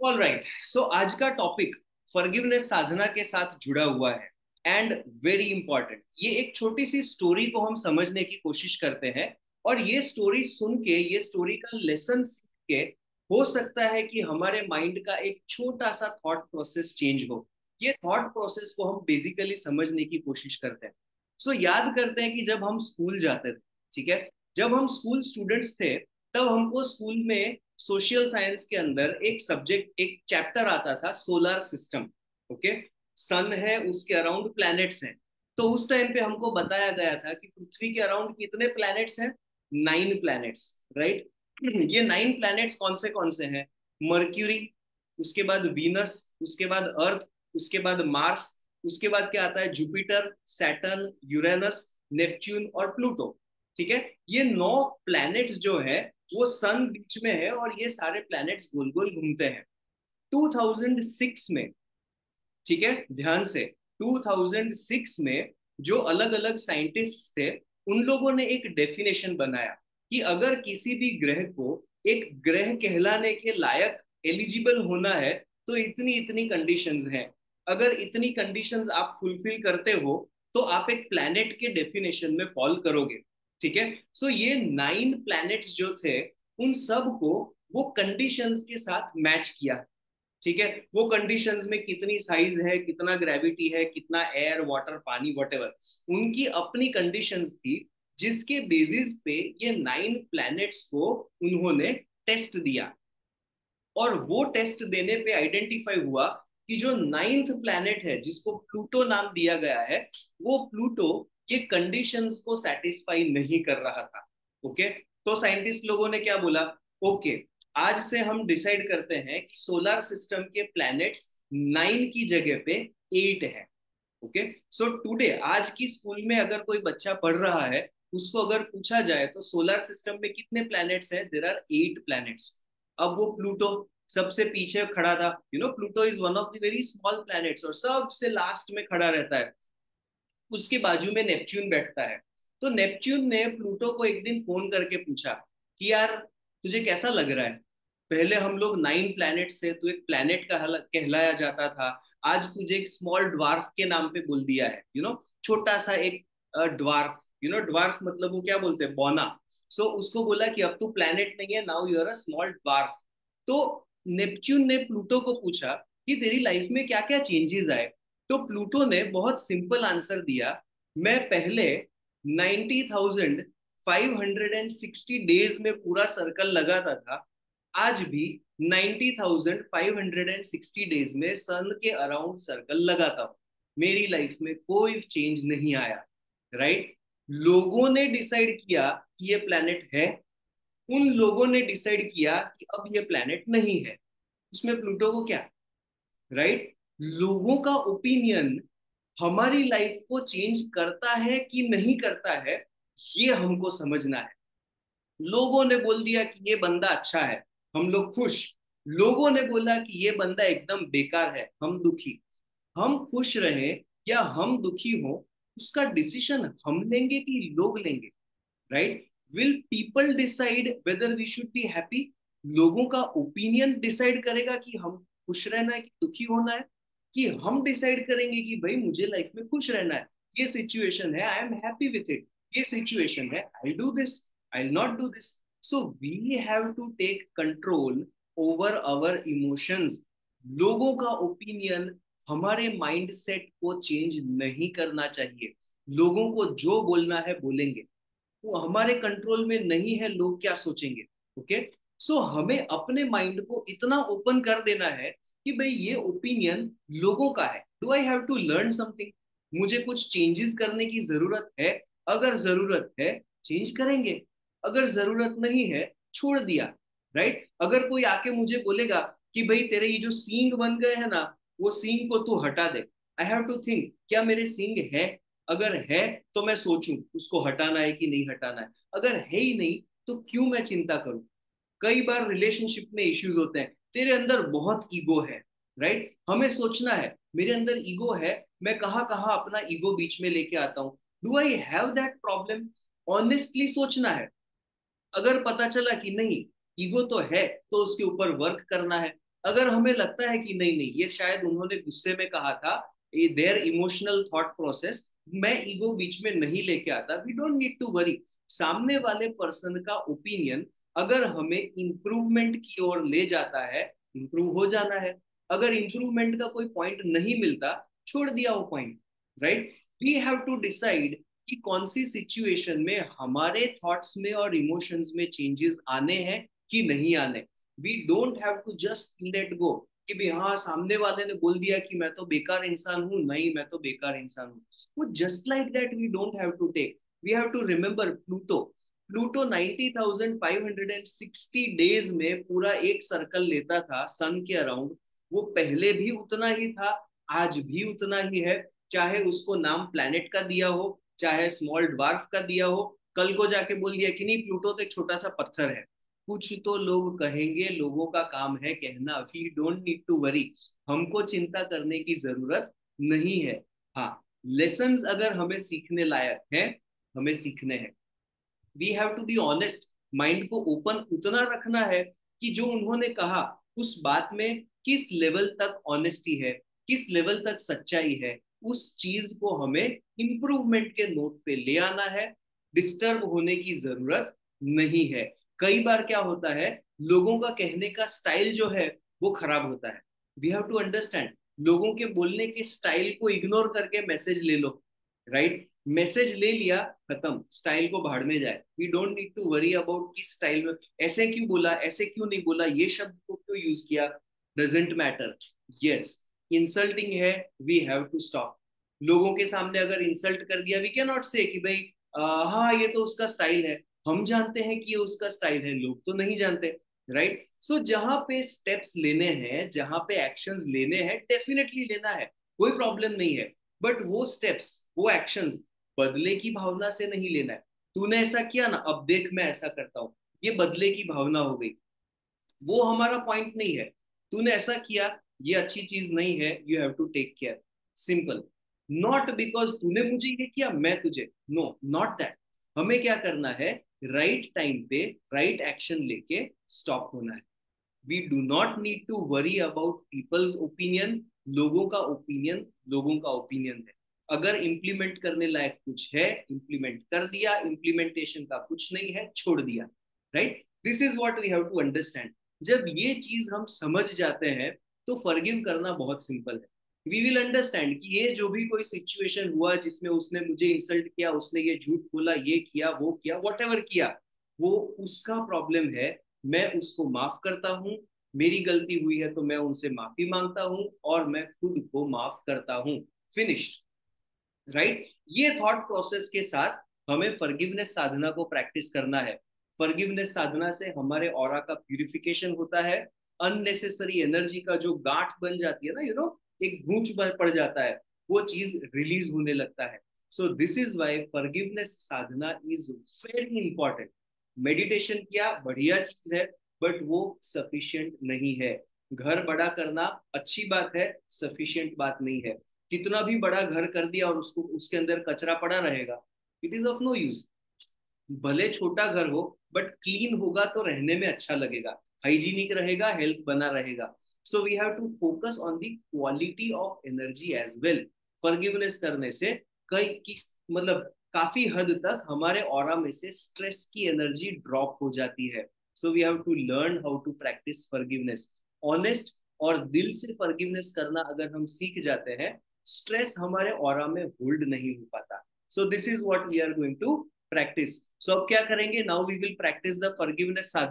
All right, सो आज का topic forgiveness साधना के साथ जुड़ा हुआ है एंड वेरी इंपॉर्टेंट। ये एक छोटी सी स्टोरी को हम समझने की कोशिश करते हैं और ये स्टोरी सुन के, ये स्टोरी का लेसन सीख के हो सकता है कि हमारे माइंड का एक छोटा सा थॉट प्रोसेस चेंज हो। ये थॉट प्रोसेस को हम बेसिकली समझने की कोशिश करते हैं। सो याद करते हैं कि जब हम स्कूल जाते थे, ठीक है, जब हम स्कूल स्टूडेंट्स थे, तब हमको स्कूल में सोशल साइंस के अंदर एक सब्जेक्ट, एक चैप्टर आता था, सोलर सिस्टम। ओके, सन है, उसके अराउंड प्लैनेट्स हैं। तो उस टाइम पे हमको बताया गया था कि पृथ्वी के अराउंड कितने प्लैनेट्स हैं? 9 प्लैनेट्स, राइट। ये 9 प्लैनेट्स कौन से हैं? मर्क्यूरी, उसके बाद वीनस, उसके बाद अर्थ, उसके बाद मार्स, उसके बाद क्या आता है? जुपिटर, सैटर्न, यूरेनस, नेपच्यून और प्लूटो। ठीक है, ये 9 प्लैनेट्स जो है वो सन बीच में है और ये सारे प्लैनेट्स गोल गोल घूमते हैं। 2006 में, ठीक है, ध्यान से, 2006 में जो अलग अलग साइंटिस्ट थे, उन लोगों ने एक डेफिनेशन बनाया कि अगर किसी भी ग्रह को एक ग्रह कहलाने के लायक एलिजिबल होना है तो इतनी इतनी कंडीशंस हैं। अगर इतनी कंडीशंस आप फुलफिल करते हो तो आप एक प्लैनेट के डेफिनेशन में फॉल करोगे। ठीक है, सो ये 9 प्लैनेट्स जो थे, उन सब को वो कंडीशंस के साथ मैच किया। ठीक है, वो कंडीशंस में कितनी साइज है, कितना ग्रेविटी है, कितना एयर, वाटर, पानी, वटेवर, उनकी अपनी कंडीशंस थी, जिसके बेसिस पे ये 9 प्लैनेट्स को उन्होंने टेस्ट दिया। और वो टेस्ट देने पे आइडेंटिफाई हुआ कि जो 9th प्लैनेट है, जिसको प्लूटो नाम दिया गया है, वो प्लूटो ये कंडीशंस को सेटिस्फाई नहीं कर रहा था। ओके, तो साइंटिस्ट लोगों ने क्या बोला? ओके, आज से हम डिसाइड करते हैं कि सोलर सिस्टम के प्लैनेट्स 9 की जगह पे 8 है। ओके, सो टुडे, आज की स्कूल में अगर कोई बच्चा पढ़ रहा है, उसको अगर पूछा जाए तो सोलर सिस्टम में कितने प्लैनेट्स हैं, देयर आर 8 प्लैनेट्स। अब वो प्लूटो सबसे पीछे खड़ा था, Pluto is one of the very small planets और सबसे लास्ट में खड़ा रहता है। उसके बाजू में नेपच्यून बैठता है। तो नेपच्यून ने प्लूटो को एक दिन फोन करके पूछा कि यार, तुझे कैसा लग रहा है? पहले हम लोग 9 प्लैनेट से तू एक प्लैनेट का कहलाया जाता था, आज तुझे एक स्मॉल ड्वार्फ के नाम पे बोल दिया है, छोटा सा एक ड्वार्फ। ड्वार्फ मतलब वो क्या बोलते हैं? बौना। सो उसको बोला कि अब तू प्लैनेट नहीं है, now you are a small dwarf. तो नेपच्यून ने प्लूटो को पूछा कि तेरी लाइफ में क्या क्या चेंजेस आए। तो प्लूटो ने बहुत सिंपल आंसर दिया, मैं पहले 90,560 डेज में पूरा सर्कल लगाता था, आज भी 90,560 डेज में सन के अराउंड सर्कल लगाता हूं। मेरी लाइफ में कोई चेंज नहीं आया। राइट, लोगों ने डिसाइड किया कि ये प्लेनेट है, उन लोगों ने डिसाइड किया कि अब ये प्लेनेट नहीं है, उसमें प्लूटो को क्या? राइट, लोगों का ओपिनियन हमारी लाइफ को चेंज करता है कि नहीं करता है, ये हमको समझना है। लोगों ने बोल दिया कि ये बंदा अच्छा है, हम लोग खुश। लोगों ने बोला कि ये बंदा एकदम बेकार है, हम दुखी। हम खुश रहे या हम दुखी हो, उसका डिसीजन हम लेंगे कि लोग लेंगे? Right, will people decide whether we should be happy? लोगों का ओपिनियन डिसाइड करेगा कि हम खुश रहना है कि दुखी होना है, कि हम डिसाइड करेंगे कि भाई मुझे लाइफ में खुश रहना है, ये सिचुएशन है, I am happy with it, ये सिचुएशन है, I do this, I not do this. So we have to take control over our emotions. लोगों का ओपिनियन हमारे माइंडसेट को चेंज नहीं करना चाहिए। लोगों को जो बोलना है बोलेंगे, वो हमारे कंट्रोल में नहीं है, लोग क्या सोचेंगे। ओके, सो हमें अपने माइंड को इतना ओपन कर देना है कि भाई ये ओपिनियन लोगों का है, do I have to learn something? मुझे कुछ चेंजेस करने की जरूरत है? अगर जरूरत है, चेंज करेंगे। अगर जरूरत नहीं है, छोड़ दिया। राइट, अगर कोई आके मुझे बोलेगा कि भाई तेरे ये जो सींग बन गए हैं ना, वो सींग को तू हटा दे, आई हैव टू थिंक, क्या मेरे सींग है? अगर है तो मैं सोचूं उसको हटाना है कि नहीं हटाना है। अगर है ही नहीं तो क्यों मैं चिंता करूं? कई बार रिलेशनशिप में इश्यूज होते हैं, तेरे अंदर बहुत ईगो है। राइट, हमें सोचना है, मेरे अंदर ईगो है, मैं कहाँ कहाँ अपना ईगो बीच में लेके आता हूँ, do I have that problem? Honestly सोचना है। अगर पता चला कि नहीं, ईगो तो है, तो उसके ऊपर वर्क करना है। अगर हमें लगता है कि नहीं नहीं ये शायद उन्होंने गुस्से में कहा था, देयर इमोशनल थॉट प्रोसेस, मैं ईगो बीच में नहीं लेके आता, we don't need to worry. सामने वाले पर्सन का ओपिनियन अगर हमें इंप्रूवमेंट की ओर ले जाता है, इंप्रूव हो जाना है। अगर इंप्रूवमेंट का कोई पॉइंट नहीं मिलता, छोड़ दिया वो point, right. We have to decide कि कौन सी सिचुएशन में हमारे थॉट्स में और इमोशंस में चेंजेस आने हैं कि नहीं आने। We don't have to just let go कि भी हाँ सामने वाले ने बोल दिया कि मैं तो बेकार इंसान हूं, नहीं मैं तो बेकार इंसान हूं, वो just like that we don't have to take. We have to remember Pluto, Pluto 90,560 days में पूरा एक सर्कल लेता था सन के अराउंड। वो पहले भी उतना ही था, आज भी उतना ही है। चाहे उसको नाम प्लैनेट का दिया हो, चाहे स्मॉल ड्वार्फ का दिया हो, कल को जाके बोल दिया कि नहीं प्लूटो तो एक छोटा सा पत्थर है, कुछ तो लोग कहेंगे, लोगों का काम है कहना। We don't need to worry, हमको चिंता करने की जरूरत नहीं है। हाँ, लेसन्स अगर हमें सीखने लायक है, हमें सीखने हैं। We have to be honest, mind को ओपन उतना रखना है कि जो उन्होंने कहा उस बात में किस लेवल तक ऑनेस्टी है, किस लेवल तक सच्चाई है, उस चीज को हमें इंप्रूवमेंट के नोट पे ले आना है। डिस्टर्ब होने की जरूरत नहीं है। कई बार क्या होता है, लोगों का कहने का स्टाइल जो है वो खराब होता है। वी हैव टू अंडरस्टैंड, लोगों के बोलने के स्टाइल को इग्नोर करके मैसेज ले लो, राइट। मैसेज ले लिया, खत्म, स्टाइल को भाड़ में जाए। We don't need to worry about किस स्टाइल में ऐसे क्यों बोला, ऐसे क्यों नहीं बोला, ये शब्द को क्यों यूज किया, डजेंट मैटर। यस, इंसल्टिंग है, वी हैव टू स्टॉप। लोगों के सामने अगर इंसल्ट कर दिया, वी कैन नॉट से कि भाई हाँ ये तो उसका स्टाइल है। हम जानते हैं कि ये उसका स्टाइल है, लोग तो नहीं जानते, राइट। सो जहां पे स्टेप्स लेने हैं, जहां पे एक्शंस लेने हैं, डेफिनेटली लेना है, कोई प्रॉब्लम नहीं है। बट वो स्टेप्स, वो एक्शंस बदले की भावना से नहीं लेना है। तूने ऐसा किया ना, अब देख मैं ऐसा करता हूं, ये बदले की भावना हो गई, वो हमारा पॉइंट नहीं है। तूने ऐसा किया, ये अच्छी चीज नहीं है, you have to take care, simple. Not because तूने मुझे ये किया मैं तुझे, नो, नॉट दैट। हमें क्या करना है, राइट टाइम पे राइट एक्शन लेके स्टॉप होना है। We do not need to worry about people's opinion. लोगों का ओपिनियन लोगों का ओपिनियन है। अगर इंप्लीमेंट करने लायक कुछ है, इंप्लीमेंट कर दिया, इंप्लीमेंटेशन का कुछ नहीं है, छोड़ दिया, right. This is what we have to understand. जब ये चीज हम समझ जाते हैं तो फॉरगिव करना बहुत सिंपल है। वी विल अंडरस्टैंड कि ये जो भी कोई सिचुएशन हुआ जिसमें उसने मुझे इंसल्ट किया, उसने ये झूठ बोला, ये किया, वो किया, वॉट एवर किया, वो उसका प्रॉब्लम है। मैं उसको माफ करता हूँ, मेरी गलती हुई है तो मैं उनसे माफी मांगता हूँ और मैं खुद को माफ करता हूँ, फिनिश्ड, राइट। ये थॉट प्रोसेस के साथ हमें फॉरगिवनेस साधना को प्रैक्टिस करना है। फॉरगिवनेस साधना से हमारे ऑरा का प्यूरिफिकेशन होता है। अननेसेसरी एनर्जी का जो गांठ बन जाती है ना, एक गूंच पड़ जाता है, वो चीज रिलीज होने लगता है। So this is why forgiveness sadhana is very important. Meditation किया बढ़िया चीज है, बट वो सफिशिएंट नहीं है। घर बड़ा करना अच्छी बात है, सफिशिएंट बात नहीं है। कितना भी बड़ा घर कर दिया और उसको उसके अंदर कचरा पड़ा रहेगा, it is of no use. भले छोटा घर हो, बट क्लीन होगा तो रहने में अच्छा लगेगा, हाइजीनिक रहेगा, हेल्थ बना रहेगा। So we have to focus on the quality of energy as well. Forgiveness करने से कई किस मतलब काफी हद तक हमारे ऑरा में से स्ट्रेस की एनर्जी ड्रॉप हो जाती है। So we have to learn how to practice forgiveness. Honest और दिल से फॉरगिवनेस करना अगर हम सीख जाते हैं, स्ट्रेस हमारे ऑरा में होल्ड नहीं हो पाता। So this is what we are going to practice. सो अब क्या करेंगे, now we will practice the forgiveness Sadhana.